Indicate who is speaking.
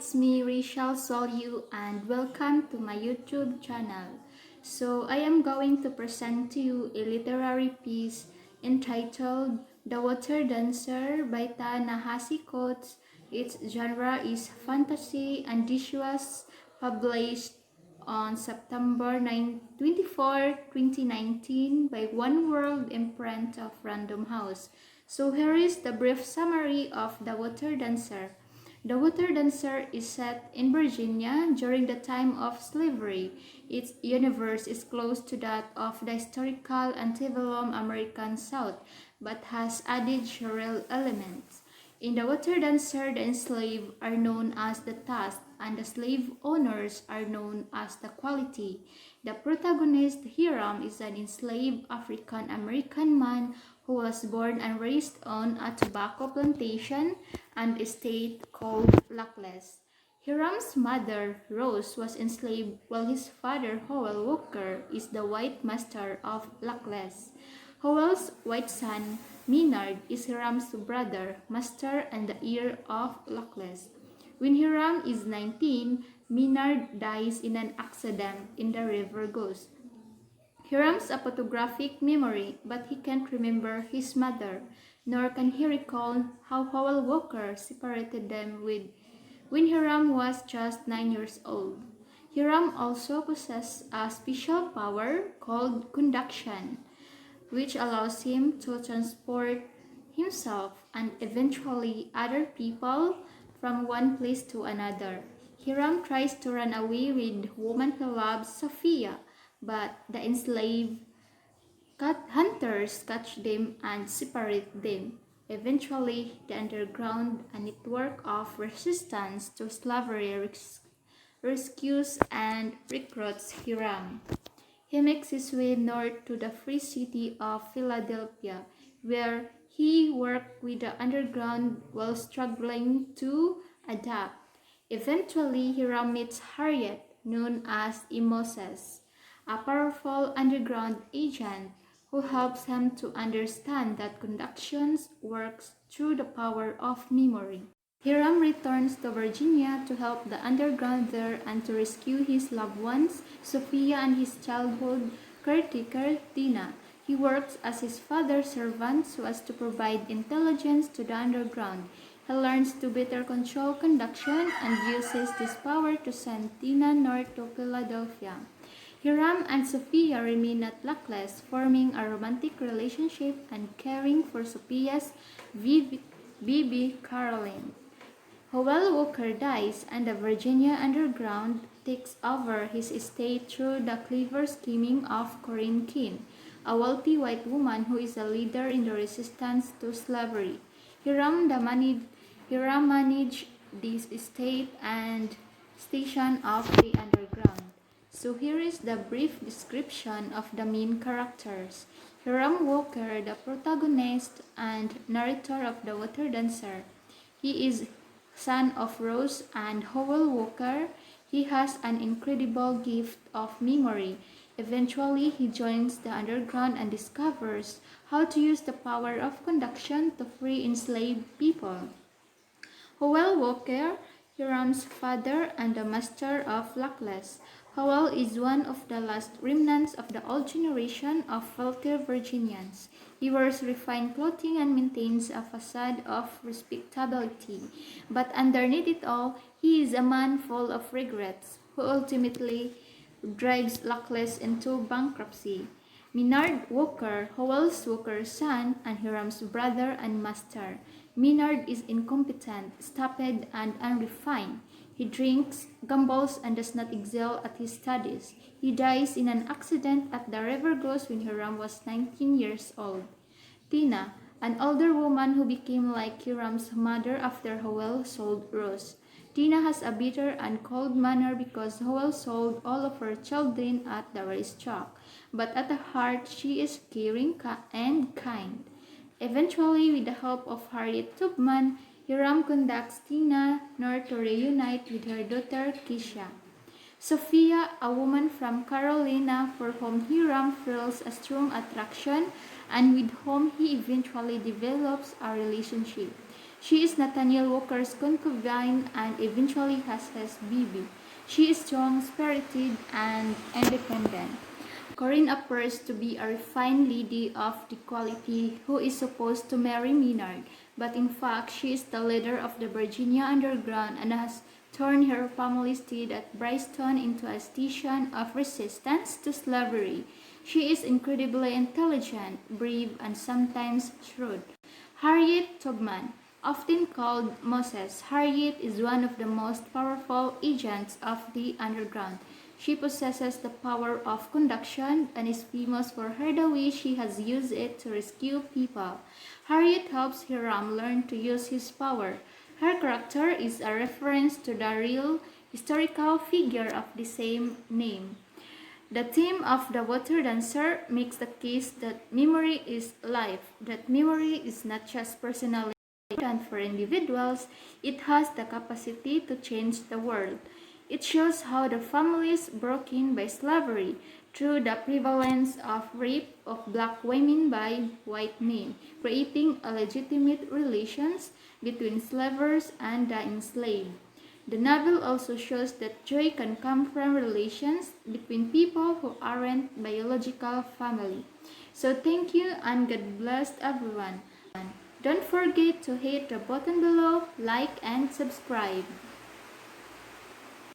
Speaker 1: it's me Rachel Solyu and welcome to my YouTube channel. So I am going to present to you a literary piece entitled The Water Dancer by Nehisi quotes. Its genre is fantasy and this was published on September 24, 2019 by One World imprint of Random House. So here is the brief summary of The Water Dancer. The Water Dancer is set in Virginia during the time of slavery. Its universe is close to that of the historical antebellum American South, but has added surreal elements. In The Water Dancer, the enslaved are known as the task, and the slave owners are known as the quality. The protagonist, Hiram, is an enslaved African American man who was born and raised on a tobacco plantation and estate called Luckless. Hiram's mother, Rose, was enslaved while his father, Howell Walker, is the white master of Luckless. Howell's white son, Maynard, is Hiram's brother, master, and the heir of Luckless. When Hiram is 19, Maynard dies in an accident in the River Goose. Hiram's a photographic memory, but he can't remember his mother, nor can he recall how Howell Walker separated them when Hiram was just 9 years old. Hiram also possesses a special power called conduction, which allows him to transport himself and eventually other people from one place to another. Hiram tries to run away with the woman he loves, Sophia, but the enslaved hunters catch them and separate them. Eventually, the underground, a network of resistance to slavery, rescues and recruits Hiram. He makes his way north to the free city of Philadelphia, where he worked with the underground while struggling to adapt. Eventually, Hiram meets Harriet, known as Moses, a powerful underground agent who helps him to understand that conduction works through the power of memory. Hiram returns to Virginia to help the underground there and to rescue his loved ones, Sophia and his childhood caretaker, Tina. He works as his father's servant so as to provide intelligence to the underground. He learns to better control conduction and uses this power to send Tina north to Philadelphia. Hiram and Sophia remain at Luckless, forming a romantic relationship and caring for Sophia's baby Caroline. Howell Walker dies and the Virginia Underground takes over his estate through the clever scheming of Corinne Keene, a wealthy white woman who is a leader in the resistance to slavery. Hiram managed this estate and station of the underground. So here is the brief description of the main characters. Hiram Walker, the protagonist and narrator of The Water Dancer. He is son of Rose and Howell Walker. He has an incredible gift of memory. Eventually, he joins the underground and discovers how to use the power of conduction to free enslaved people. Howell Walker, Hiram's father and the master of Luckless. Howell is one of the last remnants of the old generation of wealthy Virginians. He wears refined clothing and maintains a facade of respectability. But underneath it all, he is a man full of regrets, who ultimately drives Luckless into bankruptcy. Maynard Walker, Howell Walker's son, and Hiram's brother and master. Maynard is incompetent, stupid, and unrefined. He drinks, gambles, and does not excel at his studies. He dies in an accident at the River Goose when Hiram was 19 years old. Tina, an older woman who became like Hiram's mother after Howell sold Rose. Tina has a bitter and cold manner because Howell sold all of her children at the racetrack, but at the heart she is caring and kind. Eventually, with the help of Harriet Tubman, Hiram conducts Tina north to reunite with her daughter Keisha. Sophia, a woman from Carolina for whom Hiram feels a strong attraction and with whom he eventually develops a relationship. She is Nathaniel Walker's concubine and eventually has his baby. She is strong-spirited and independent. Corinne appears to be a refined lady of the quality who is supposed to marry Maynard, but in fact she is the leader of the Virginia Underground and has turned her family's seat at Bryston into a station of resistance to slavery. She is incredibly intelligent, brave, and sometimes shrewd. Harriet Tubman, often called Moses, Harriet is one of the most powerful agents of the underground. She possesses the power of conduction and is famous for the way she has used it to rescue people. Harriet helps Hiram learn to use his power. Her character is a reference to the real historical figure of the same name. The theme of The Water Dancer makes the case that memory is life, that memory is not just personally important for individuals, it has the capacity to change the world. It shows how the families broken by slavery through the prevalence of rape of black women by white men, creating illegitimate relations between slavers and the enslaved. The novel also shows that joy can come from relations between people who aren't biological family. So thank you and God bless everyone. Don't forget to hit the button below, like and subscribe.